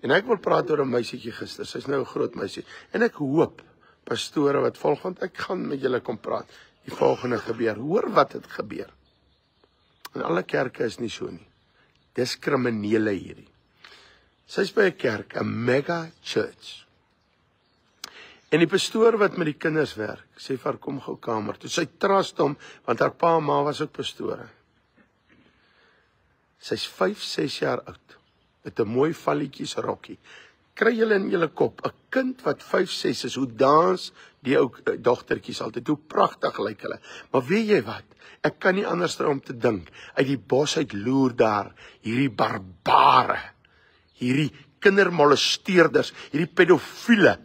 En ek wil praat oor 'n meisietjie gister, sy's nou 'n groot meisie. En ek hoop, pastore wat volg, want ek gaan met julle kom praat, die volgende gebeur. Hoor wat het gebeur. En alle kerke is nie so nie. Dis kriminele hierdie. Sy's by 'n kerk, 'n mega church. En die pastoor wat met die kinders werk, sê vir haar, kom gou kamer toe. Sy trust hom, want haar pa en ma was ook pastore. Sy's 5-6 jaar oud, met 'n mooi valletjies rokkie. Kry julle in julle kop, 'n kind wat 5-6 is, hoe dans die ou dogtertjies altyd, hoe pragtig lyk hulle. Maar weet jy wat, ek kan nie anders om te dink, uit die bos uit loer daar, hierdie barbare, hierdie kindermolesteerders, hierdie pedofiele.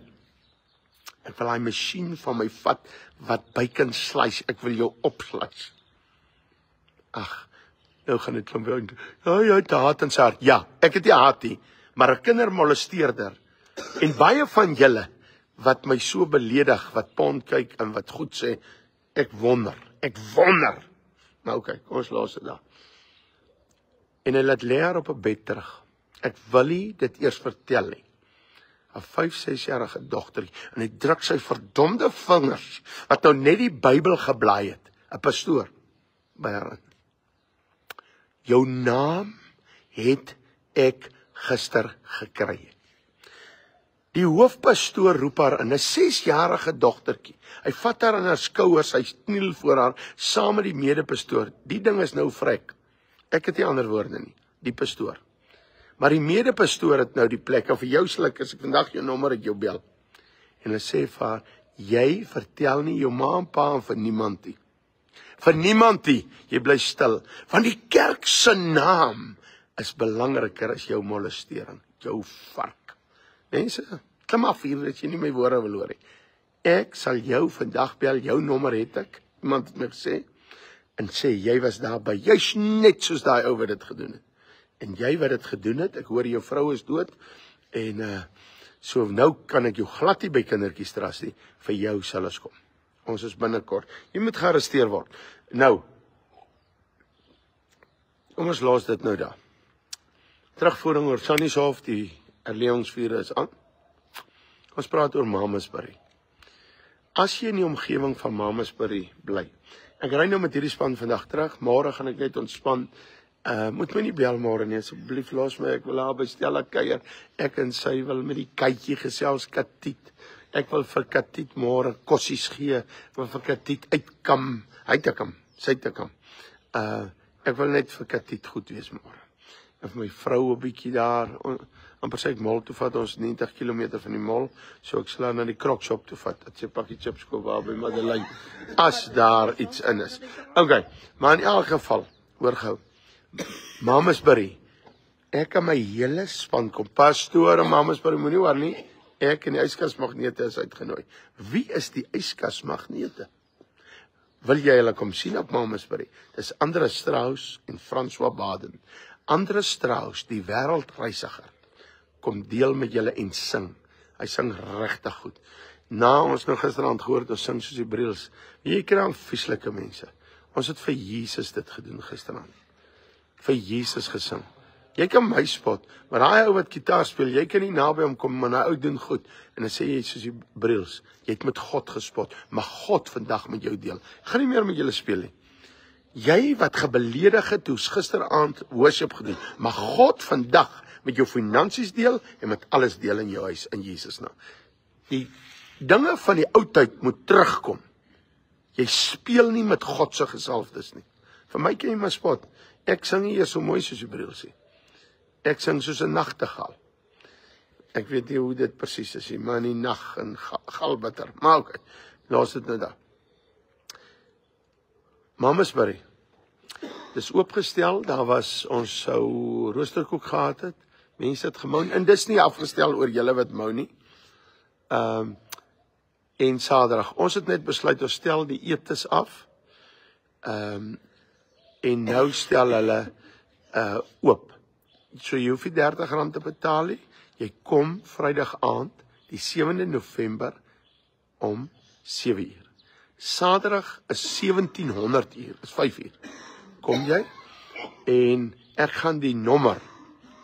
Ek wil daai masjien van my vat, wat bacon slice, ek wil jou opslice. Ag, nou gaan dit klomp, jy het haat in sy hart. Ja, ek het nie haat nie, maar 'n kindermolesteerder. En baie van julle, wat my so beledig, wat pond kyk en wat goed sê, ek wonder. Maar oké, kom ons los dit daar. En hy laat lê haar op 'n bed terug. Ek wil nie dit eers vertel nie. 'n 5-6-jarige dogtertjie, en hy druk sy verdomde vingers, wat nou net die Bybel geblaai het, 'n pastoor, by haar in. Jou naam het ek gister gekry. Die hoofpastoor roep haar in, 'n 6-jarige dogtertjie. Hy vat haar aan haar skouers, hy kniel voor haar, saam met die medepastoor. Die ding is nou vrek. Ek het nie ander woorde nie, die pastoor. Maar die medepastoor het nou die plek, en vir jou sal ek, as ek vandag jou nommer het jou bel. En hy sê vir haar, jy vertel nie jou ma en pa en vir niemand nie. Vir niemand nie, jy bly stil. Want die kerk se naam is belangriker as jou molestering, jou vark. Mense, klim af hier, dat jy nie my woorde wil hoor nie. Ek sal jou vandag bel, jou nommer het ek, iemand het my gesê, en sê, jy was daarby, jy's net soos daai ou wat dit gedoen het. En jy wat dit gedoen het, ek hoor jou vrou is dood, en so nou kan ek jou glad nie by kindertjies trust nie, vir jou sal ons kom. Ons is binnekort. Jy moet gearresteer word. Nou, kom ons los dit nou daar. Terugvoering oor Sannieshof, die herlewingsvuur is aan. Ons praat oor Mamasbury. As jy in die omgewing van Mamasbury bly, ek ry nou met hierdie span vandag terug, môre gaan ek net ontspan. Moet my nie bel môre nie, asseblief los my, ek wil daar by Stella kuier. Ek en sy wil met die katjie gesels, Katiet. Ek wil vir Katiet môre kossies gee, ek wil vir Katiet uitkam, sy te kam. Ek wil net vir Katiet goed wees môre. En vir my vrou 'n bietjie daar, amper sê ek mall toe vat, ons 90 km van die mall, so ek sal na die krokshop toe vat, dat sy 'n pakkie chips koop waar by Madeleine, as daar iets in is. Okay, maar in elk geval, hoor gou, Mamasbury, ek en my hele span kom, pastoor en Mamasbury, moenie hoor nie, ek en die yskasmagnete is uitgenooi. Wie is die yskasmagnete? Wil jy hulle kom sien op Mamasbury? Dis Andres Strauss en François Baden. Andres Strauss, die wêreldreisiger, kom deel met julle en sing. Hy sing regtig goed. Na ons nou gisterand gehoor het, ons sing soos die Briels. Jy kry dan vieslike mense. Ons het vir Jesus dit gedoen gisterand. Vir Jesus gesing. Jy kan my spot, maar daai ou wat gitaar speel, jy kan nie naby hom kom, maar daai ou doen goed. En dan sê jy soos die Briels, jy het met God gespot, maar God vandag met jou deel. Ek gaan nie meer met julle speel nie. Jy wat gebeledig het, hoes gisteraand worship gedoen, maar God vandag met jou finansies deel, en met alles deel in jou huis, in Jesus naam. Die dinge van die oudheid moet terugkom. Jy speel nie met God se gesalfdes nie. Vir my kan jy maar spot. Ek sing nie eers so mooi soos die Briels nie. Ek sing soos 'n nagtegaal. Ek weet nie hoe dit presies is nie, maar in die nag en galbitter. Maar okay, los dit nou daar. Mamasbury. Dis oopgestel, daar was, ons sou roosterkoek gehad het. Mense het gemou, en dis nie afgestel oor julle wat mou nie. En Saterdag. Ons het net besluit, ons stel die etes af. En nou stel hulle oop. So jy hoef nie R30 te betaal nie. Jy kom Vrydag aand, die 7de November om 7 uur. Saterdag is 1700 uur, is 5 uur. Kom jy? En ek gaan die nommer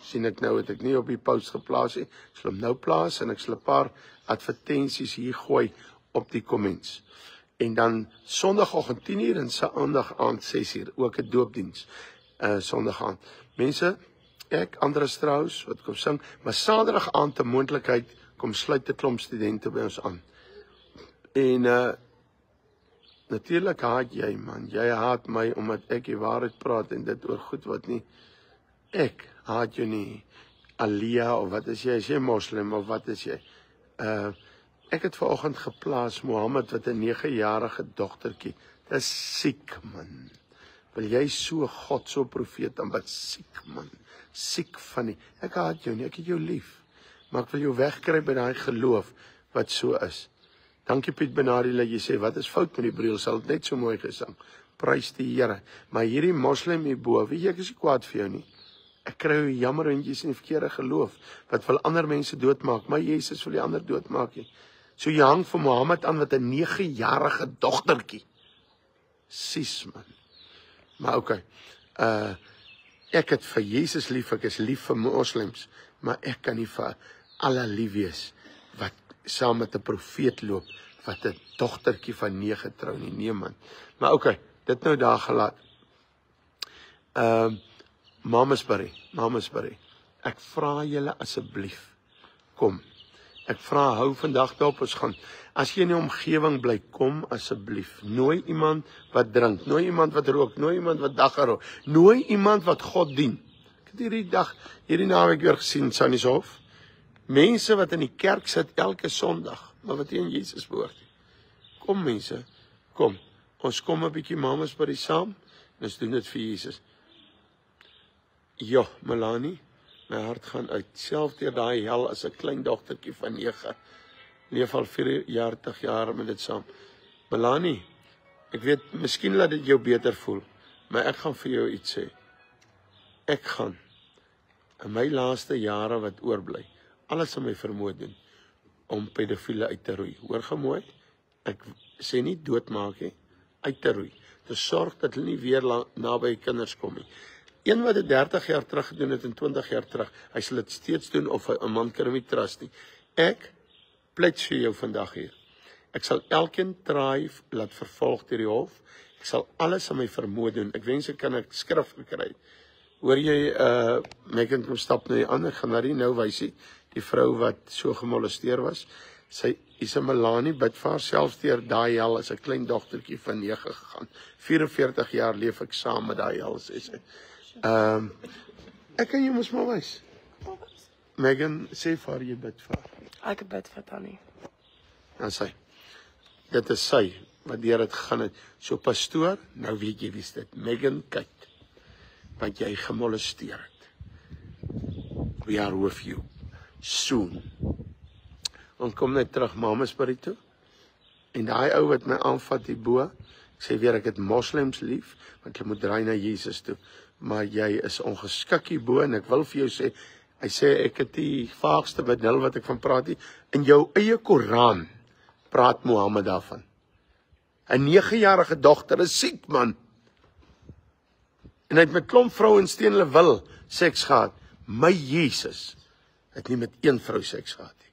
sien ek nou, het ek nie op die post geplaas nie. Ek sal hom nou plaas en ek sal 'n paar advertensies hier gooi op die comments. En dan Sondagoggend 10:00 en Saterdag aand 6:00 ook 'n doopdiens. Sondag aand. Mense, ek Andres Strauss wat kom sing, maar Saterdag aand 'n moontlikheid kom sluit 'n klomp studente by ons aan. En natuurlik haat jy man, jy haat my omdat ek die waarheid praat en dit oor goed wat nie. Ek haat jou nie. Alia of wat is jy moslim of wat is jy? Ek het vanoggend geplaas Mohammed wat 'n 9-jarige dogtertjie. Dit is siek man. Wil jy so God, so profeet dan wat siek man. Siek van die. Ek haat jou nie, ek het jou lief. Maar ek wil jou wegkry by daai geloof wat so is. Dankie Piet Benadi dat jy sê wat is fout met die bril, sal dit net so mooi gesing. Prys die Here. Maar hierdie moslim hierbo, weet jy ek is nie kwaad vir jou nie. Ek kry jou jammer want jy's in die verkeerde geloof wat wil ander mense doodmaak, maar Jesus wil die ander doodmaak nie. So jy hang vir Mohammed aan wat 'n 9-jarige dogtertjie. Sis man. Maar okay. Ek het vir Jesus lief, ek is lief vir moslems, maar ek kan nie vir alle lief wees wat saam met 'n profeet loop wat 'n dogtertjie van 9 trou nie. Nee man. Maar okay, dit nou daar gelaat. Mamasbury. Ek vra julle asseblief, kom. Ek vra hou vandag daarop ons gaan. As jy in die omgewing bly, kom asseblief. Nooi iemand wat drink, nooi iemand wat rook, nooi iemand wat daggarook, nooi iemand wat God dien. Ek het hierdie naweek weer gesien Sannieshof. Mense wat in die kerk sit elke Sondag, maar wat nie aan Jesus behoort nie. Kom mense, kom. Ons kom 'n bietjie Mamasbury saam. Ons doen dit vir Jesus. Ja, Melanie, my hart gaan uit. Self deur daai hel as 'n klein dogtertjie van 9. Leef al 40 jaar met dit saam. Melanie, ek weet, miskien laat dit jou beter voel, maar ek gaan vir jou iets sê. Ek gaan in my laaste jare wat oorbly, alles in my vermoë doen om pedofiele uit te roei. Hoor gemooi, ek sê nie doodmaak nie, uit te roei. Te sorg dat hulle nie weer naby kinders kom nie. Een wat dit 30 jaar terug gedoen het en 20 jaar terug, hy sal dit steeds doen of 'n man kan hom nie trust nie. Ek pleit vir jou vandag hier. Ek sal elkeen laat vervolg deur die hof. Ek sal alles aan my vermoë doen. Ek wens ek kan 'n skrif gekry. Hoor jy Megan kom stap na die ander, gaan na die nou wysie, die vrou wat so gemolesteer was. Sy is 'n Melanie bid vir haarself deur daai hel as 'n klein dogtertjie van 9 gegaan. 44 jaar leef ek saam met daai hel, sê sy. Ek kan jou mos maar wys. Megan, sê vir haar jy bid vir haar. Ek bid vir Tannie. Dan sê, dit is sy, wat deur het gegaan het. So pastoor, nou weet jy wie's dit. Megan, kyk, want jy gemolesteer het. We are with you. Soon. Ons kom net terug Mamasbury toe. En daai ou wat my aanvat hierbo, ek sê weer ek het moslems lief, want hulle moet draai na Jesus toe. Maar jy is ongeskik hierbo en ek wil vir jou sê, hy sê ek het die vaagste benul wat ek van praat nie. In jou eie Koran praat Mohammed daarvan. 'n 9-jarige dogter is siek man. En hy het met klomp vrouens teen hulle wil seks gehad. My Jesus het nie met een vrou seks gehad nie.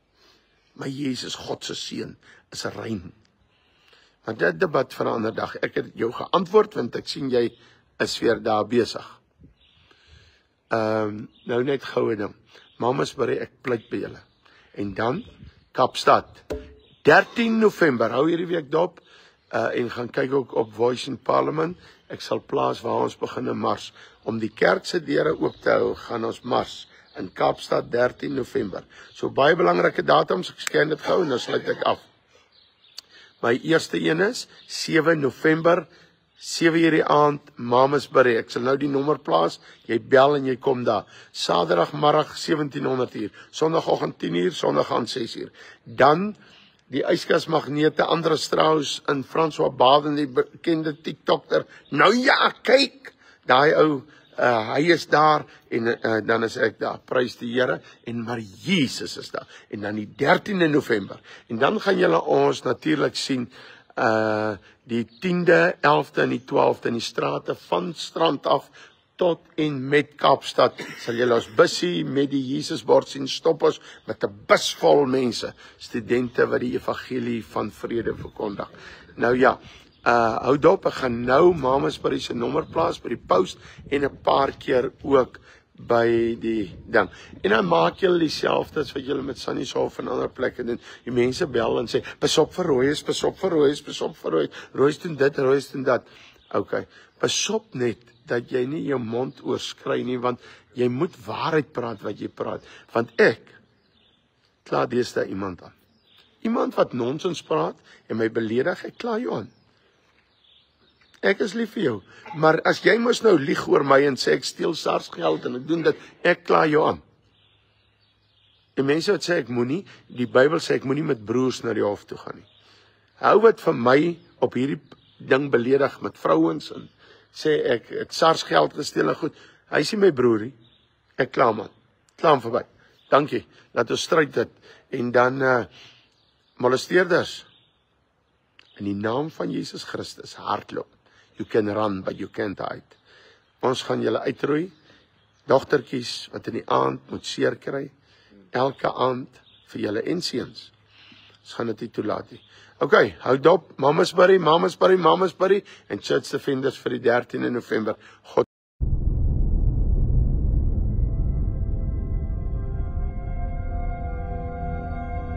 My Jesus, God se seun, is rein. Maar dit debat vir 'n ander dag. Ek het jou geantwoord want ek sien jy is weer daar besig. Nou net goue ding. Mamasbury, ek pleit by julle. En dan Kaapstad. 13 November, hou hierdie week dop en gaan kyk ook op Voice in Parliament. Ek sal plaas waar ons begin 'n mars. Om die kerk se deure oop te hou, gaan ons mars in Kaapstad 13 November. So baie belangrike datums, ek scan dit gou en dan sluit ek af. My eerste een is 7 November, 7:00 die aand, Mamasbury. Ek sal nou die nommer plaas, jy bel en jy kom daar. Saterdagmiddag 1700 Sondagoggend 10:00, Sondag aan 6:00. Dan die yskas-magnete, Andres Strauss en François Baden, die bekende TikToker. Nou ja, kyk, daai ou, hy is daar en dan is ek daar. Prys die Here en maar Jesus is daar. En dan die 13de November. En dan gaan julle ons natuurlik sien die 10de, 11de en die 12de in die strate van Strand af tot en met Kaapstad sal julle ons busie met die Jesusbord sien stop ons met 'n bus vol mense, studente wat die evangelie van vrede verkondig. Nou ja, hou dop, ek gaan nou Mamasbury se nommer plaas by die post en 'n paar keer ook by die ding. En dan maak julle dieselfde as wat julle met Sannieshof en ander plekke doen. Die mense bel en sê, pas op vir Rooies, pas op vir Rooies, pas op vir Rooies, Rooies doen dit, Rooies doen dat. Okay, pas op net dat jy nie jou mond oorskry nie, want jy moet waarheid praat wat jy praat. Want ek kla deesdae iemand aan. Iemand wat nonsens praat en my beledig, ek kla jou aan. Ek is lief vir jou, maar as jy mos nou lieg oor my en sê ek steel SARS geld en ek doen dit, ek kla jou aan. En mense wat sê ek moenie, die Bybel sê ek moenie met broers na die hof toe gaan nie. Hou wat vir my op hierdie ding beledig met vrouens en sê ek het SARS geld gesteel en goed. Hy sê my broerie, ek kla man. Kla hom verby. Dankie. Laat ons stryd dit. En dan molesteerders. In die naam van Jesus Christus hardloop. You can run, but you can't hide. Ons gaan julle uitroei. Dogtertjies wat in die aand moet seer kry. Elke aand vir julle en seuns. Ons gaan dit nie toelaat nie. Okay, hou dop, Mamasbury, Mamasbury, Mamasbury en Church Defenders vir die 13de November. God